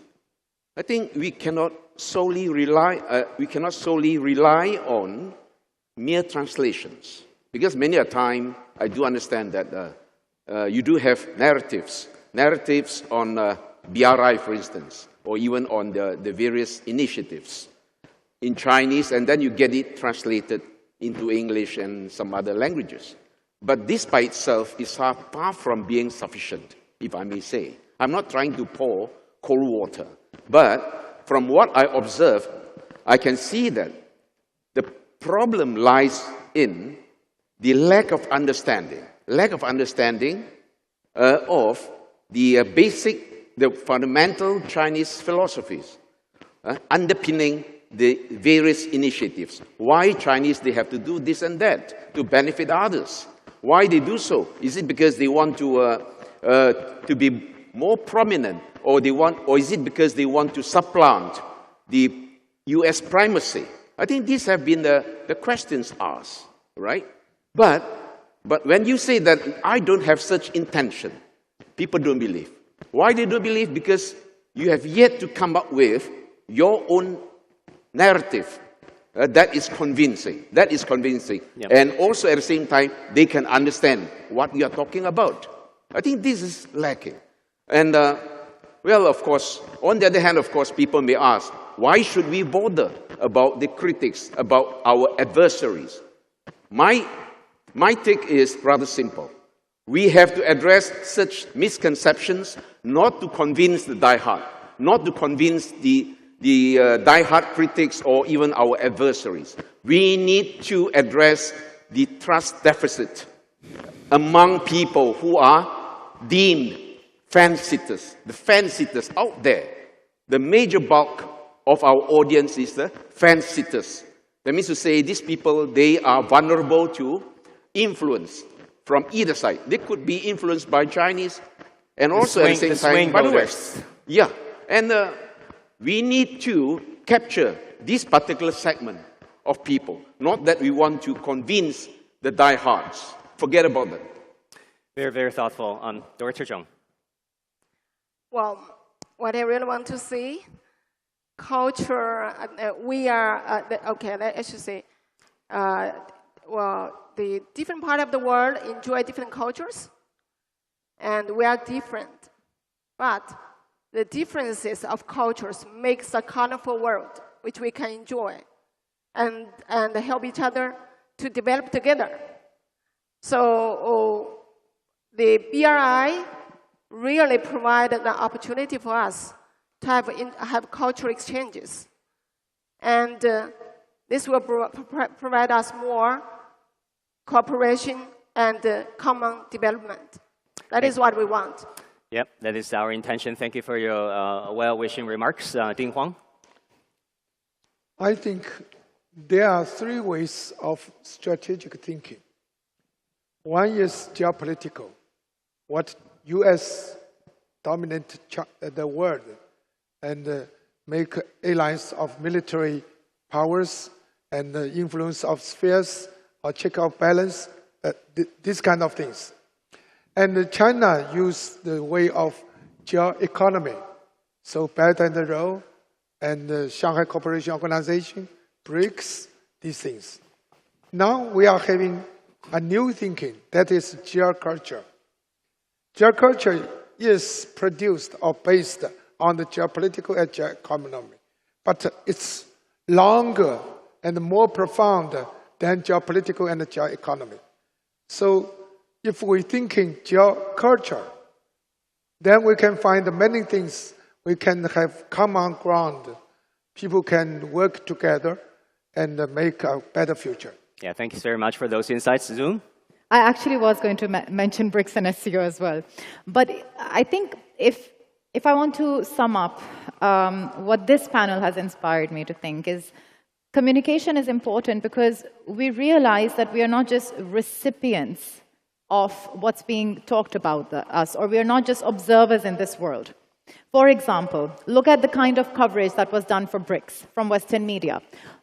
I think we cannot solely rely on mere translations. Because many a time, I do understand that you do have narratives on BRI, for instance, or even on the various initiatives in Chinese, and then you get it translated into English and some other languages. But this by itself is far from being sufficient, if I may say. I'm not trying to pour cold water, but from what I observe, I can see that the problem lies in the lack of understanding of the fundamental Chinese philosophies underpinning the various initiatives. Why Chinese, they have to do this and that to benefit others. Why they do so? Is it because they want to be more prominent, or is it because they want to supplant the US primacy? I think these have been the questions asked, right? But when you say that I don't have such intention, people don't believe. Why they don't believe? Because you have yet to come up with your own narrative that is convincing. Yep. And also at the same time, they can understand what you are talking about. I think this is lacking. And well, of course, on the other hand, of course, people may ask, why should we bother about the critics, about our adversaries? My take is rather simple. We have to address such misconceptions not to convince the diehard, not to convince the diehard critics or even our adversaries. We need to address the trust deficit among people who are deemed fan-sitters, the fan-sitters out there. The major bulk of our audience is the fan-sitters. That means to say these people, they are vulnerable to influence from either side. They could be influenced by Chinese and also at the same time by the West. Yeah, and we need to capture this particular segment of people. Not that we want to convince the diehards. Forget about that. Very, very thoughtful. Dr. Zhong. Well, what I really want to see, culture, I should say, well, the different part of the world enjoy different cultures, and we are different. But the differences of cultures makes a colorful world, which we can enjoy and help each other to develop together. So the BRI really provided an opportunity for us to have cultural exchanges. And this will provide us more cooperation and common development. That is what we want. Yep, that is our intention. Thank you for your well-wishing remarks. Ding Huang? I think there are three ways of strategic thinking. One is geopolitical. What U.S. dominate the world and make alliance of military powers and influence of spheres or check out balance, these kind of things. And China used the way of geo-economy, so Belt and Road and Shanghai Cooperation Organization, BRICS, these things. Now we are having a new thinking, that is geoculture. Geoculture is produced or based on the geopolitical and geoeconomy, but it's longer and more profound than geopolitical and geoeconomy. So if we're thinking geoculture, then we can find many things we can have common ground. People can work together and make a better future. Yeah, thank you very much for those insights. Zoom? I actually was going to mention BRICS and SCO as well. But I think if I want to sum up what this panel has inspired me to think is communication is important because we realize that we are not just recipients of what's being talked about us, or we are not just observers in this world. For example, look at the kind of coverage that was done for BRICS from Western media.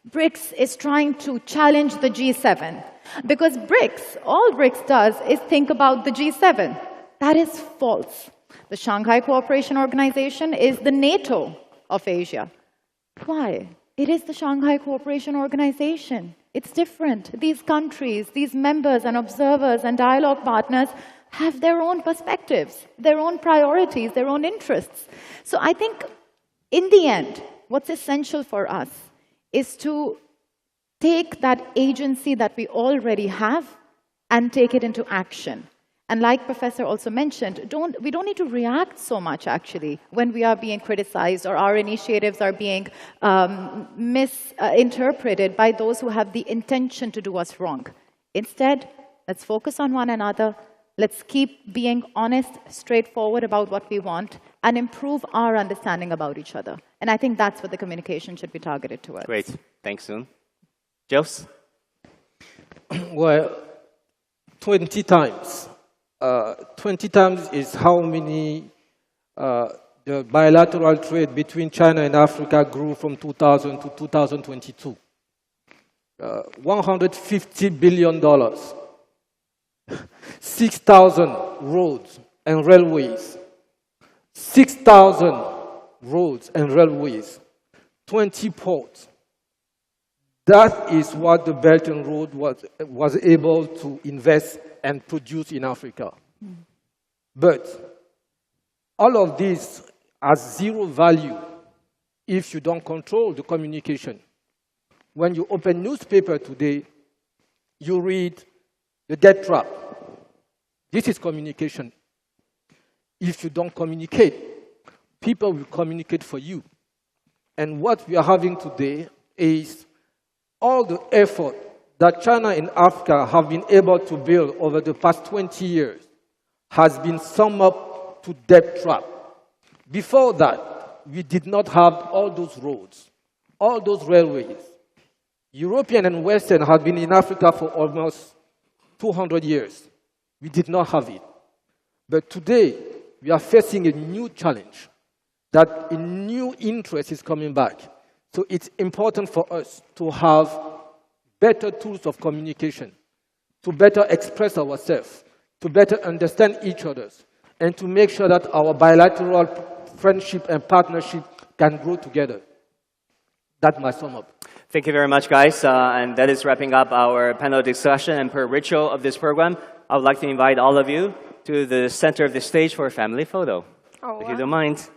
BRICS is trying to challenge the G7 because BRICS, all BRICS does is think about the G7. That is false. The Shanghai Cooperation Organization is the NATO of Asia. Why? It is the Shanghai Cooperation Organization. It's different. These countries, these members and observers and dialogue partners have their own perspectives, their own priorities, their own interests. So I think, in the end, what's essential for us is to take that agency that we already have and take it into action. And like Professor also mentioned, we don't need to react so much, actually, when we are being criticized or our initiatives are being misinterpreted by those who have the intention to do us wrong. Instead, let's focus on one another. Let's keep being honest, straightforward about what we want, and improve our understanding about each other. And I think that's what the communication should be targeted towards. Great. Thanks, Zoom. Jose? Well, 20 times. 20 times is how many the bilateral trade between China and Africa grew from 2000 to 2022. $150 billion. 6,000 roads and railways. 6,000 roads and railways. 20 ports. That is what the Belt and Road was able to invest and produce in Africa. But all of this has zero value if you don't control the communication. When you open newspaper today, you read the debt trap. This is communication. If you don't communicate, people will communicate for you. And what we are having today is all the effort that China and Africa have been able to build over the past 20 years has been summed up to debt trap. Before that, we did not have all those roads, all those railways. European and Western have been in Africa for almost 200 years. We did not have it. But today, we are facing a new challenge, that a new interest is coming back. So it's important for us to have better tools of communication, to better express ourselves, to better understand each other, and to make sure that our bilateral friendship and partnership can grow together. That's my sum up. Thank you very much, guys. And that is wrapping up our panel discussion. And per ritual of this program, I would like to invite all of you to the center of the stage for a family photo, if you don't mind.